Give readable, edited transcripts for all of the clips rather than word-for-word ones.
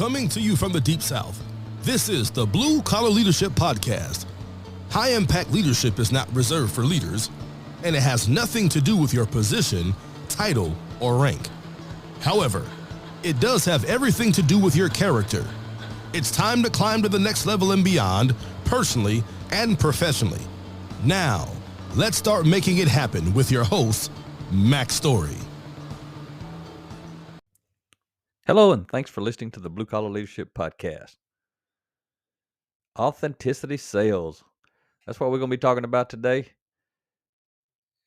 Coming to you from the Deep South, this is the Blue Collar Leadership Podcast. High impact leadership is not reserved for leaders, and it has nothing to do with your position, title, or rank. However, it does have everything to do with your character. It's time to climb to the next level and beyond, personally and professionally. Now, let's start making it happen with your host, Mac Story. Hello, and thanks for listening to the Blue Collar Leadership Podcast. Authenticity sales. That's what we're going to be talking about today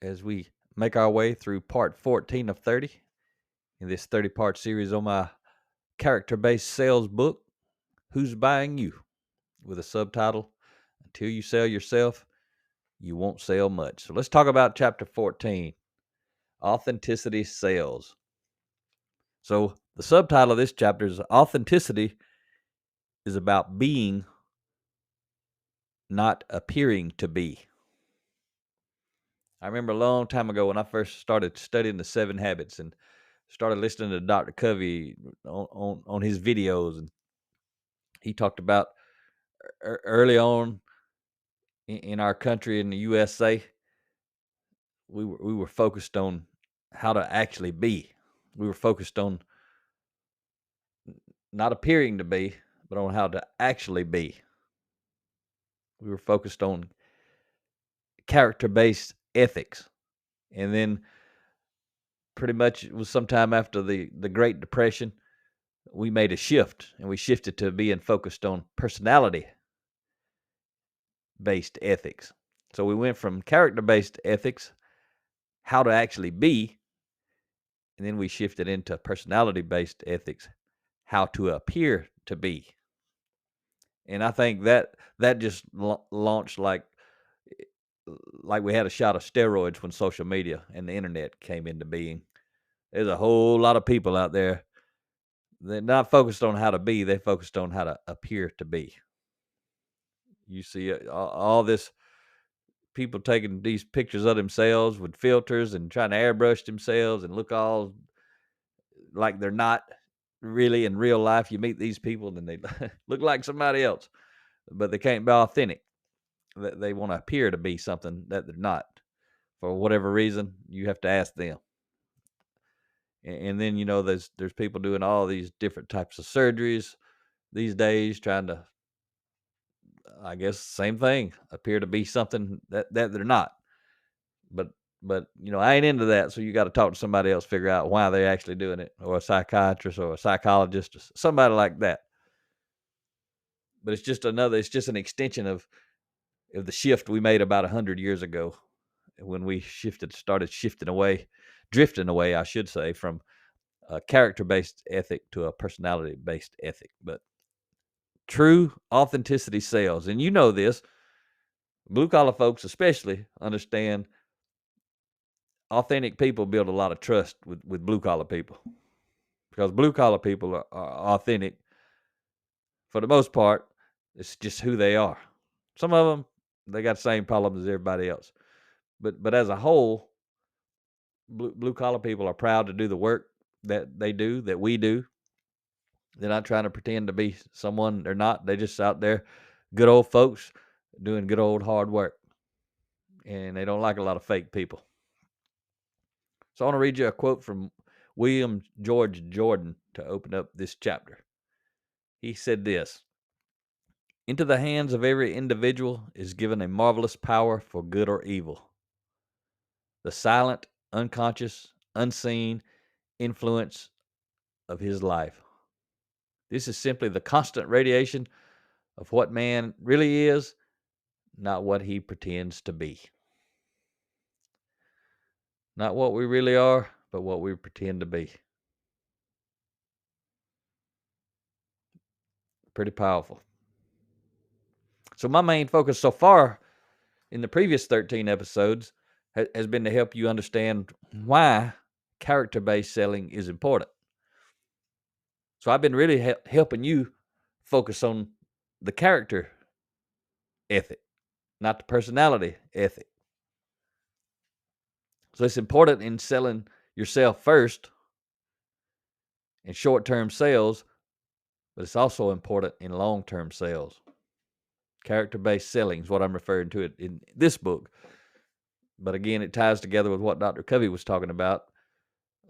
as we make our way through part 14 of 30 in this 30-part series on my character-based sales book, Who's Buying You? With a subtitle, Until You Sell Yourself, You Won't Sell Much. So let's talk about chapter 14, Authenticity Sales. So the subtitle of this chapter is Authenticity is about being, not appearing to be. I remember a long time ago when I first started studying the 7 Habits and started listening to Dr. Covey on his videos, and he talked about early on in our country, in the USA, we were focused on how to actually be. We were focused on not appearing to be, but on how to actually be. We were focused on character-based ethics. And then pretty much it was sometime after the Great Depression, we made a shift, and we shifted to being focused on personality-based ethics. So we went from character-based ethics, how to actually be, and then we shifted into personality-based ethics, how to appear to be. And I think that just launched like we had a shot of steroids when social media and the internet came into being. There's a whole lot of people out there. They're not focused on how to be. They're focused on how to appear to be. You see all this people taking these pictures of themselves with filters and trying to airbrush themselves and look all like they're not really in real life. You meet these people and they look like somebody else, but they can't be authentic. They want to appear to be something that they're not. For whatever reason, you have to ask them. And then, you know, there's people doing all these different types of surgeries these days, trying to, I guess, same thing, appear to be something that they're not. But you know, I ain't into that. So you got to talk to somebody else, figure out why they're actually doing it, or a psychiatrist or a psychologist, or somebody like that. But it's just an extension of the shift we made about 100 years ago when we started drifting away, I should say, from a character-based ethic to a personality-based ethic. But true authenticity sells. And you know this, blue-collar folks especially understand authentic people build a lot of trust with blue-collar people, because blue-collar people are authentic for the most part. It's just who they are. Some of them, they got the same problems as everybody else. But as a whole, blue-collar people are proud to do the work that they do, that we do. They're not trying to pretend to be someone they're not. They're just out there, good old folks, doing good old hard work. And they don't like a lot of fake people. So I want to read you a quote from William George Jordan to open up this chapter. He said this: "Into the hands of every individual is given a marvelous power for good or evil. The silent, unconscious, unseen influence of his life. This is simply the constant radiation of what man really is, not what he pretends to be." Not what we really are, but what we pretend to be. Pretty powerful. So my main focus so far in the previous 13 episodes has been to help you understand why character-based selling is important. So I've been really helping you focus on the character ethic, not the personality ethic. So it's important in selling yourself first, in short-term sales, but it's also important in long-term sales. Character-based selling is what I'm referring to it in this book. But again, it ties together with what Dr. Covey was talking about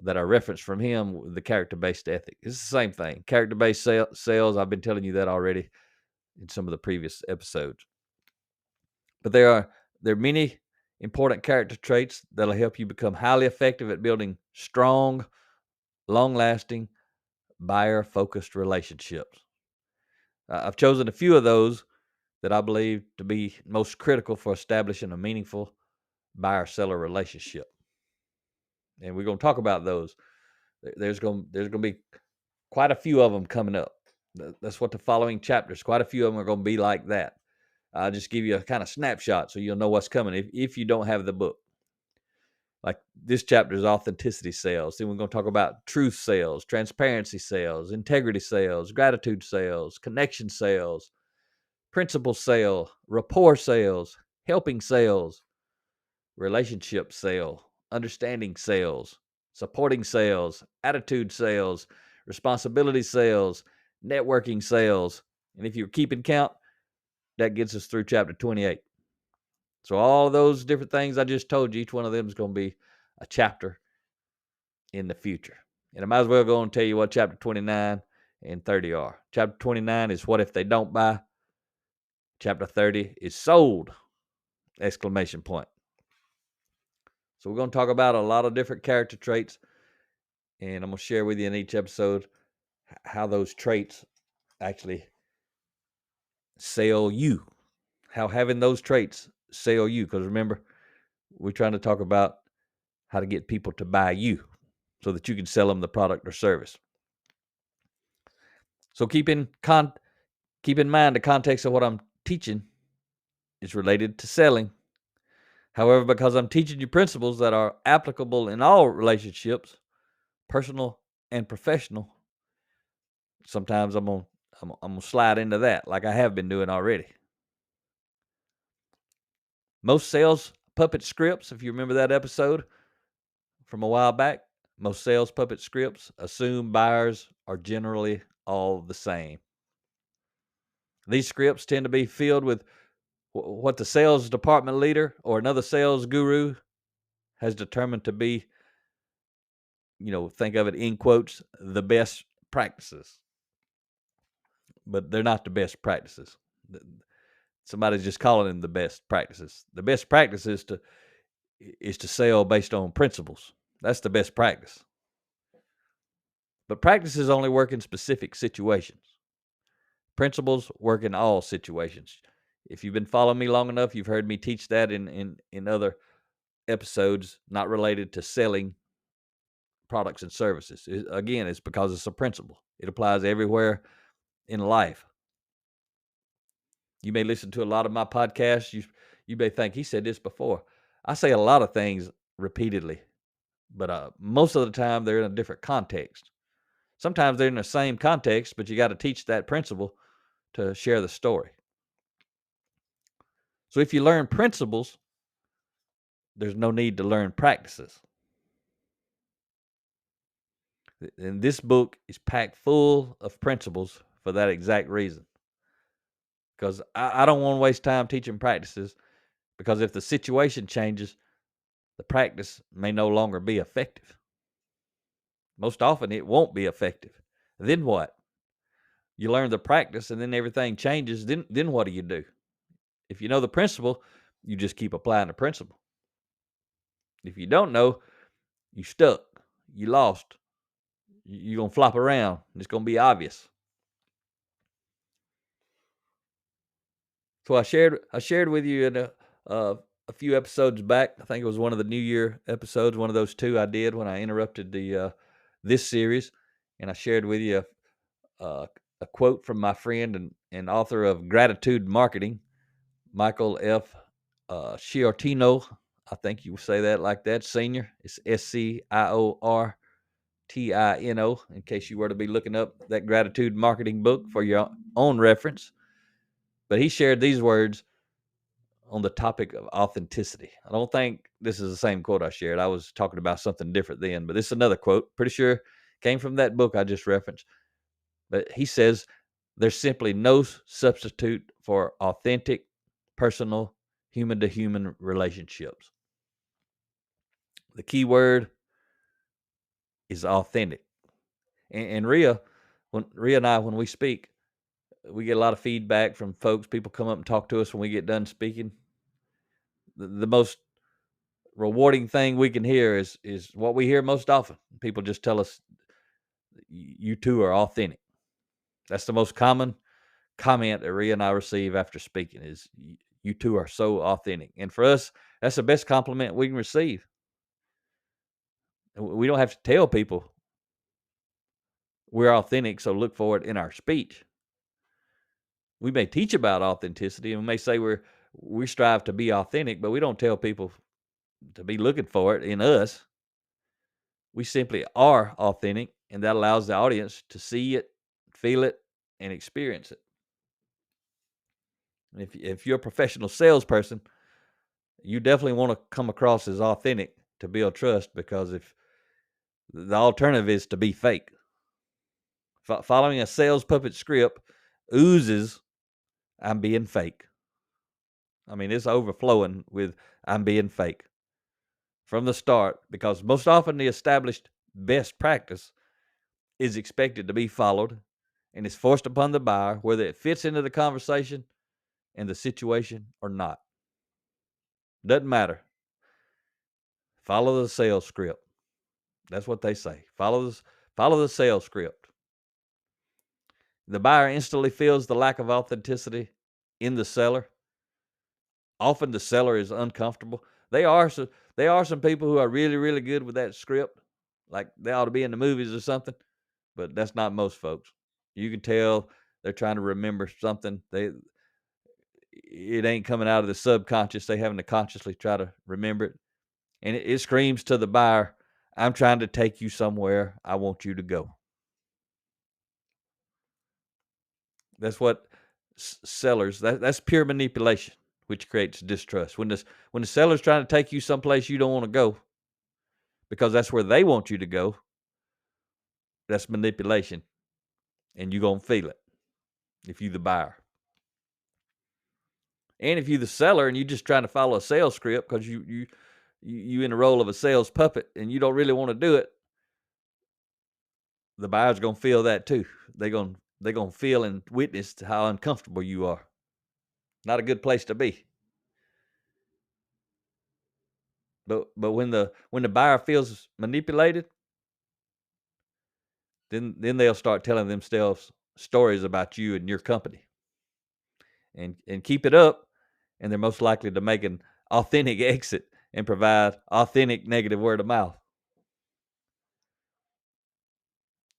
that I referenced from him, the character-based ethic. It's the same thing. Character-based sales, I've been telling you that already in some of the previous episodes. But there are many important character traits that'll help you become highly effective at building strong, long-lasting, buyer-focused relationships. I've chosen a few of those that I believe to be most critical for establishing a meaningful buyer-seller relationship. And we're going to talk about those. There's going to be quite a few of them coming up. That's what the following chapters, quite a few of them are going to be like that. I'll just give you a kind of snapshot so you'll know what's coming if you don't have the book. Like this chapter is authenticity sales. Then we're going to talk about truth sales, transparency sales, integrity sales, gratitude sales, connection sales, principal sale, rapport sales, helping sales, relationship sale, understanding sales, supporting sales, attitude sales, responsibility sales, networking sales. And if you're keeping count, that gets us through chapter 28. So all those different things I just told you, each one of them is going to be a chapter in the future. And I might as well go and tell you what chapter 29 and 30 are. Chapter 29 is what if they don't buy? Chapter 30 is sold! Exclamation point. So we're going to talk about a lot of different character traits, and I'm going to share with you in each episode how those traits actually sell you, how having those traits sell you. Because remember, we're trying to talk about how to get people to buy you so that you can sell them the product or service. So keep in mind the context of what I'm teaching is related to selling. However, because I'm teaching you principles that are applicable in all relationships, personal and professional, sometimes I'm gonna slide into that like I have been doing already. Most sales puppet scripts, if you remember that episode from a while back, most sales puppet scripts assume buyers are generally all the same. These scripts tend to be filled with what the sales department leader or another sales guru has determined to be, think of it in quotes, the best practices. But they're not the best practices. Somebody's just calling them the best practices. The best practice is to sell based on principles. That's the best practice. But practices only work in specific situations. Principles work in all situations. If you've been following me long enough, you've heard me teach that in other episodes not related to selling products and services. Again, it's because it's a principle. It applies everywhere in life. You may listen to a lot of my podcasts. You may think he said this before. I say a lot of things repeatedly, but most of the time they're in a different context. Sometimes they're in the same context, but you got to teach that principle to share the story. So if you learn principles, there's no need to learn practices. And this book is packed full of principles for that exact reason. Because I don't want to waste time teaching practices, because if the situation changes, the practice may no longer be effective. Most often it won't be effective. Then what? You learn the practice and then everything changes. Then what do? If you know the principle, you just keep applying the principle. If you don't know, you stuck. You lost. You're going to flop around. It's going to be obvious. So I shared with you in a few episodes back. I think it was one of the New Year episodes, one of those two I did when I interrupted this series, and I shared with you a quote from my friend and author of Gratitude Marketing, Michael F. Sciortino. I think you say that like that, Senior. It's Sciortino, in case you were to be looking up that Gratitude Marketing book for your own reference. But he shared these words on the topic of authenticity. I don't think this is the same quote I shared. I was talking about something different then, but this is another quote. Pretty sure came from that book I just referenced. But he says there's simply no substitute for authentic, personal, human-to-human relationships. The key word is authentic. And Rhea and I, when we speak, we get a lot of feedback from folks. People come up and talk to us when we get done speaking. The most rewarding thing we can hear is what we hear most often. People just tell us, you two are authentic. That's the most common comment that Rhea and I receive after speaking is, you two are so authentic. And for us, that's the best compliment we can receive. We don't have to tell people we're authentic, so look for it in our speech. We may teach about authenticity and we may say we strive to be authentic, but we don't tell people to be looking for it in us. We simply are authentic, and that allows the audience to see it, feel it, and experience it. If you're a professional salesperson, you definitely want to come across as authentic to build trust, because if the alternative is to be fake. Following a sales puppet script oozes, I'm being fake. I mean, it's overflowing with I'm being fake from the start, because most often the established best practice is expected to be followed and is forced upon the buyer, whether it fits into the conversation and the situation or not. Doesn't matter. Follow the sales script. That's what they say. Follow the sales script. The buyer instantly feels the lack of authenticity in the seller. Often the seller is uncomfortable. There are some people who are really, really good with that script, like they ought to be in the movies or something, but that's not most folks. You can tell they're trying to remember something. It ain't coming out of the subconscious. They having to consciously try to remember it. And it screams to the buyer, I'm trying to take you somewhere. I want you to go. That's what sellers, that's pure manipulation, which creates distrust. When the seller's trying to take you someplace you don't want to go, because that's where they want you to go, that's manipulation. And you're going to feel it if you're the buyer. And if you're the seller and you're just trying to follow a sales script because you in the role of a sales puppet and you don't really want to do it, the buyer's going to feel that too. They're going to feel and witness how uncomfortable you are. Not a good place to be. But when the buyer feels manipulated, then they'll start telling themselves stories about you and your company. And keep it up, and they're most likely to make an authentic exit and provide authentic negative word of mouth.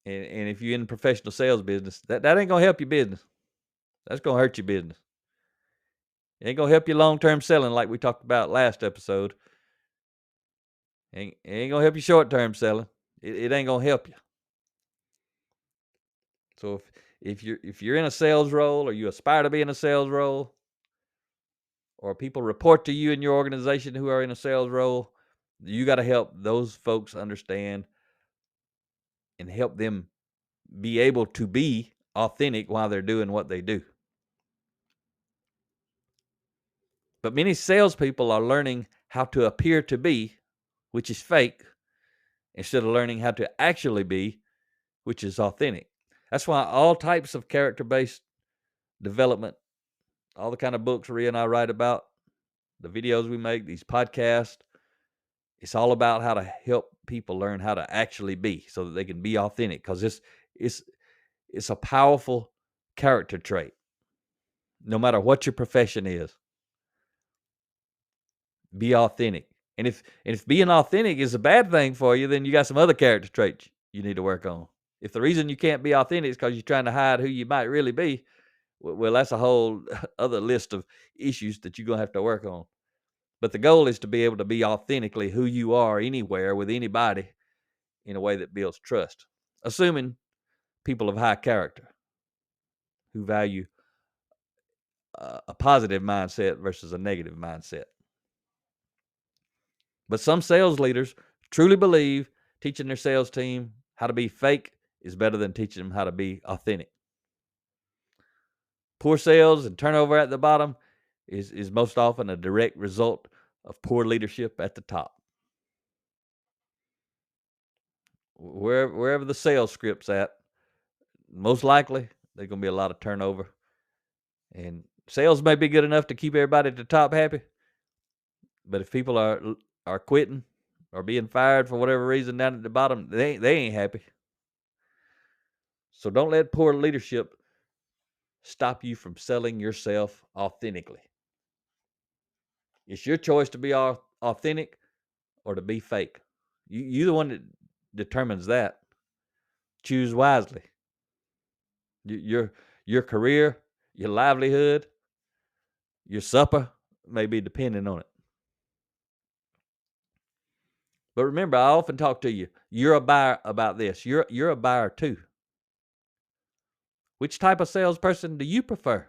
And if you're in the professional sales business, that ain't going to help your business. That's going to hurt your business. It ain't going to help you long-term selling like we talked about last episode. It ain't going to help you short-term selling. It ain't going to help you. So if you're in a sales role, or you aspire to be in a sales role, or people report to you in your organization who are in a sales role, you got to help those folks understand and help them be able to be authentic while they're doing what they do. But many salespeople are learning how to appear to be, which is fake, instead of learning how to actually be, which is authentic. That's why all types of character-based development, all the kind of books Rhea and I write about, the videos we make, these podcasts, it's all about how to help people learn how to actually be so that they can be authentic, because it's a powerful character trait, no matter what your profession is. Be authentic. And if being authentic is a bad thing for you, then you got some other character traits you need to work on. If the reason you can't be authentic is because you're trying to hide who you might really be, well, that's a whole other list of issues that you're going to have to work on. But the goal is to be able to be authentically who you are anywhere with anybody in a way that builds trust, assuming people of high character who value a positive mindset versus a negative mindset. But some sales leaders truly believe teaching their sales team how to be fake is better than teaching them how to be authentic. Poor sales and turnover at the bottom is most often a direct result of poor leadership at the top. Wherever the sales script's at, most likely there's going to be a lot of turnover. And sales may be good enough to keep everybody at the top happy, but if people are quitting or being fired for whatever reason down at the bottom, they ain't happy. So don't let poor leadership stop you from selling yourself authentically. It's your choice to be authentic or to be fake. You're the one that determines that. Choose wisely. Your career, your livelihood, your supper may be dependent on it. But remember, I often talk to you. You're a buyer about this. You're a buyer too. Which type of salesperson do you prefer?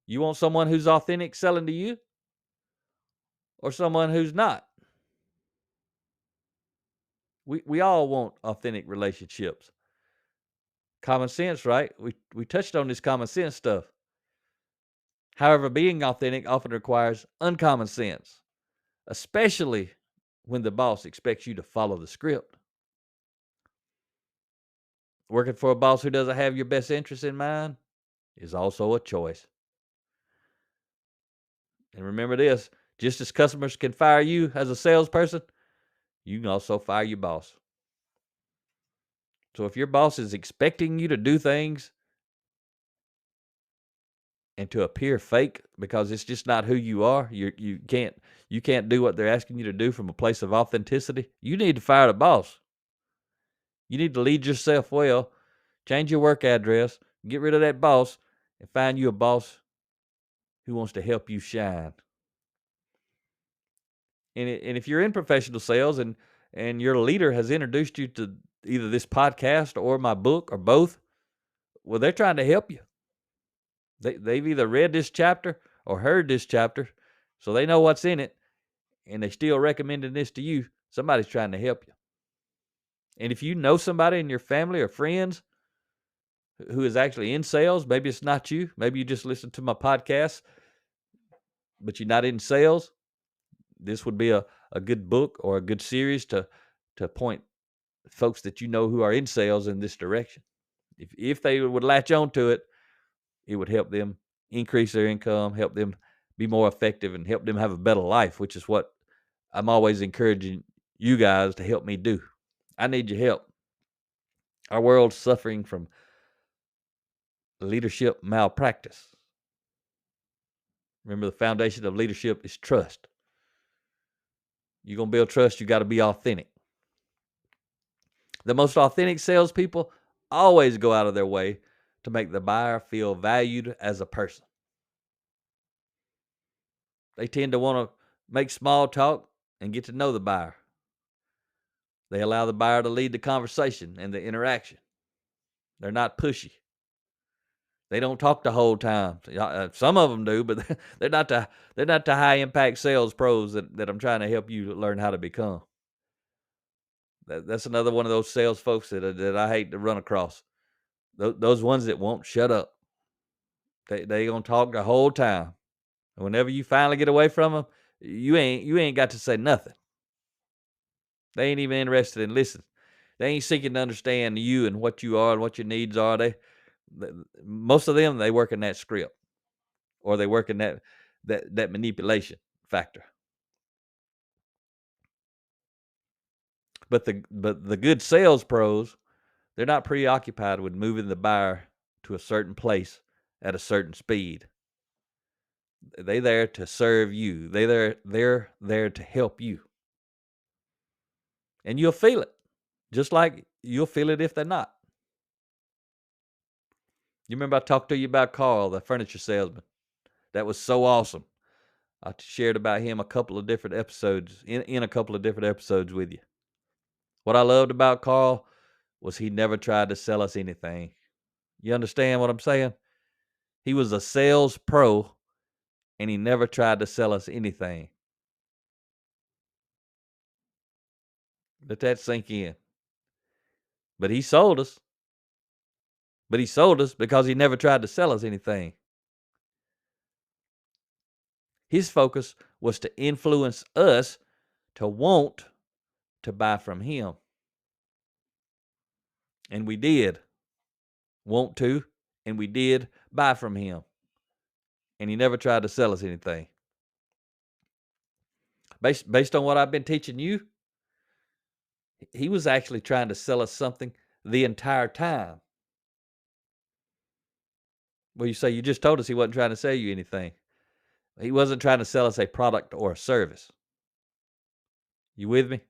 You want someone who's authentic selling to you, or someone who's not? We all want authentic relationships. Common sense, right? We touched on this common sense stuff. However, being authentic often requires uncommon sense, especially when the boss expects you to follow the script. Working for a boss who doesn't have your best interests in mind is also a choice. And remember this, just as customers can fire you as a salesperson, you can also fire your boss. So if your boss is expecting you to do things and to appear fake because it's just not who you are, you can't do what they're asking you to do from a place of authenticity, you need to fire the boss. You need to lead yourself well, change your work address, get rid of that boss, and find you a boss who wants to help you shine. And if you're in professional sales and your leader has introduced you to either this podcast or my book or both, well, they're trying to help you. They've either read this chapter or heard this chapter, so they know what's in it, and they still recommending this to you. Somebody's trying to help you. And if you know somebody in your family or friends who is actually in sales, maybe it's not you. Maybe you just listen to my podcast, but you're not in sales. This would be a good book or a good series to point folks that you know who are in sales in this direction. If they would latch on to it, it would help them increase their income, help them be more effective, and help them have a better life, which is what I'm always encouraging you guys to help me do. I need your help. Our world's suffering from leadership malpractice. Remember, the foundation of leadership is trust. You're going to build trust, you got to be authentic. The most authentic salespeople always go out of their way to make the buyer feel valued as a person. They tend to want to make small talk and get to know the buyer. They allow the buyer to lead the conversation and the interaction. They're not pushy. They don't talk the whole time. Some of them do, but they're not the high impact sales pros that I'm trying to help you learn how to become. That's another one of those sales folks that I hate to run across. Those ones that won't shut up. They gonna talk the whole time. And whenever you finally get away from them, you ain't got to say nothing. They ain't even interested in listening. They ain't seeking to understand you and what you are and what your needs are. Most of them, they work in that script, or they work in that manipulation factor. But the good sales pros, they're not preoccupied with moving the buyer to a certain place at a certain speed. They're there to serve you. They're there to help you. And you'll feel it, just like you'll feel it if they're not. You remember I talked to you about Carl, the furniture salesman? That was so awesome. I shared about him a couple of different episodes, in a couple of different episodes with you. What I loved about Carl was he never tried to sell us anything. You understand what I'm saying? He was a sales pro, and he never tried to sell us anything. Let that sink in. But he sold us. But he sold us because he never tried to sell us anything. His focus was to influence us to want to buy from him. And we did want to, and we did buy from him. And he never tried to sell us anything. Based on what I've been teaching you, he was actually trying to sell us something the entire time. Well, you say, you just told us he wasn't trying to sell you anything. He wasn't trying to sell us a product or a service. You with me?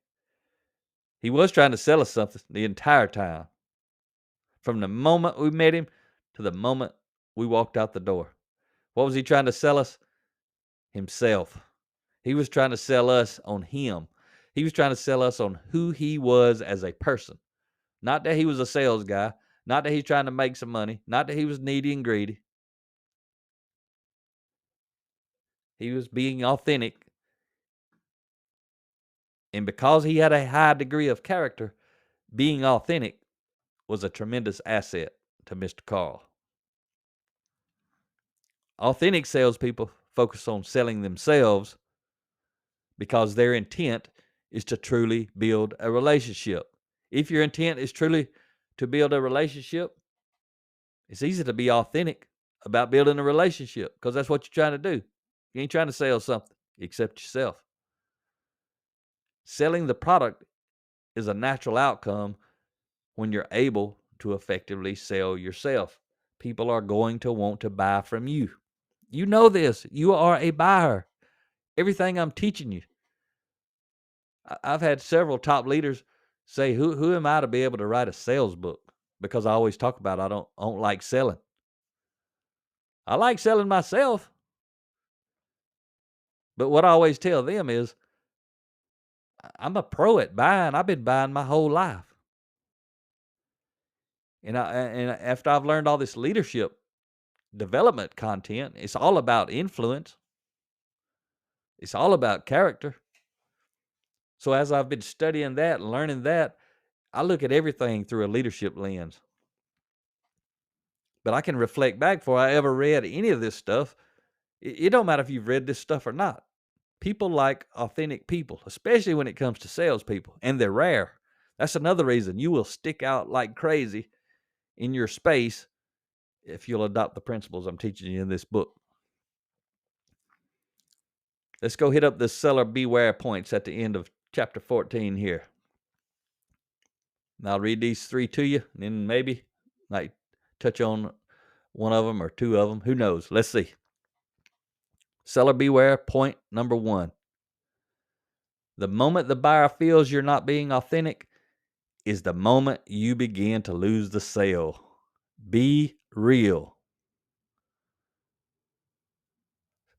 He was trying to sell us something the entire time. From the moment we met him to the moment we walked out the door. What was he trying to sell us? Himself. He was trying to sell us on him. He was trying to sell us on who he was as a person. Not that he was a sales guy. Not that he's trying to make some money. Not that he was needy and greedy. He was being authentic. And because he had a high degree of character, being authentic was a tremendous asset to Mr. Carl. Authentic salespeople focus on selling themselves because their intent is to truly build a relationship. If your intent is truly to build a relationship, it's easy to be authentic about building a relationship because that's what you're trying to do. You ain't trying to sell something except yourself. Selling the product is a natural outcome when you're able to effectively sell yourself. People are going to want to buy from you. You know this. You are a buyer. Everything I'm teaching you. I've had several top leaders say, who am I to be able to write a sales book? Because I always talk about I don't like selling. I like selling myself. But what I always tell them is, I'm a pro at buying. I've been buying my whole life. And after I've learned all this leadership development content, it's all about influence. It's all about character. So as I've been studying that and learning that, I look at everything through a leadership lens. But I can reflect back before I ever read any of this stuff. It don't matter if you've read this stuff or not. People like authentic people, especially when it comes to salespeople, and they're rare. That's another reason you will stick out like crazy in your space if you'll adopt the principles I'm teaching you in this book. Let's go hit up the seller beware points at the end of chapter 14 here. And I'll read these three to you, and then maybe like touch on one of them or two of them. Who knows? Let's see. Seller beware point number 1. The moment the buyer feels you're not being authentic is the moment you begin to lose the sale. Be real.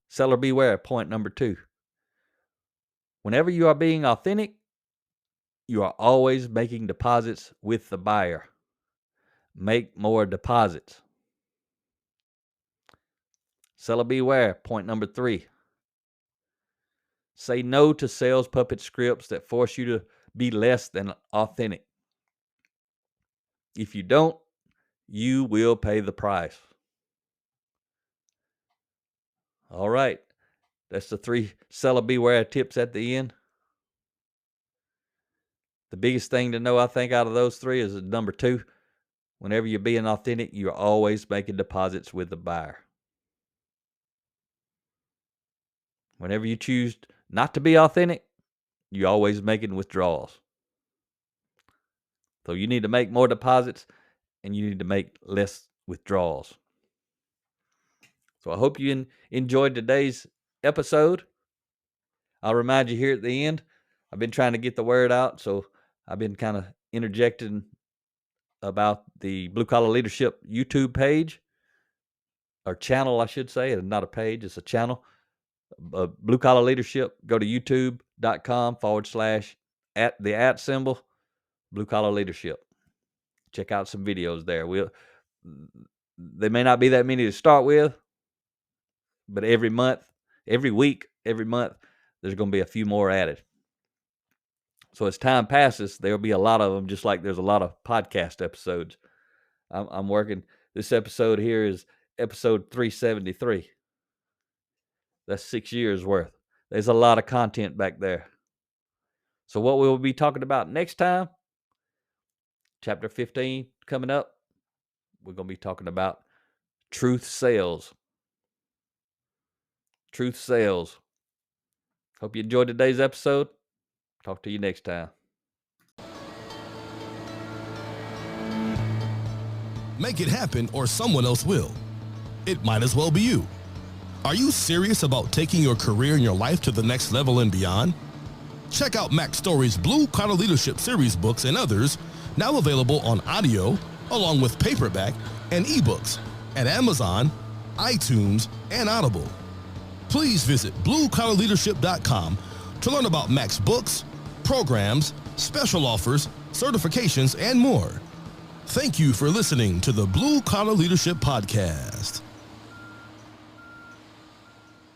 Seller beware point number 2. Whenever you are being authentic, you are always making deposits with the buyer. Make more deposits. Seller beware point number 3. Say no to sales puppet scripts that force you to be less than authentic. If you don't, you will pay the price. All right. That's the 3 seller beware tips at the end. The biggest thing to know, I think, out of those 3 is number 2. Whenever you're being authentic, you're always making deposits with the buyer. Whenever you choose not to be authentic, you're always making withdrawals. So you need to make more deposits and you need to make less withdrawals. So I hope you enjoyed today's episode. I'll remind you here at the end, I've been trying to get the word out, so I've been kind of interjecting about the Blue Collar Leadership YouTube page, or channel, I should say. It's not a page, it's a channel. Blue Collar Leadership. Go to youtube.com/@ Blue Collar Leadership. Check out some videos there. They may not be that many to start with, but every month, every week, every month, there's going to be a few more added. So as time passes, there'll be a lot of them, just like there's a lot of podcast episodes. I'm working. This episode here is episode 373. That's 6 years worth. There's a lot of content back there. So what we'll be talking about next time, chapter 15 coming up, we're going to be talking about truth sells. Truth sells. Hope you enjoyed today's episode. Talk to you next time. Make it happen or someone else will. It might as well be you. Are you serious about taking your career and your life to the next level and beyond? Check out Mac Story's Blue Collar Leadership series books and others, now available on audio, along with paperback and ebooks at Amazon, iTunes, and Audible. Please visit bluecollarleadership.com to learn about Mac's books, programs, special offers, certifications, and more. Thank you for listening to the Blue Collar Leadership Podcast.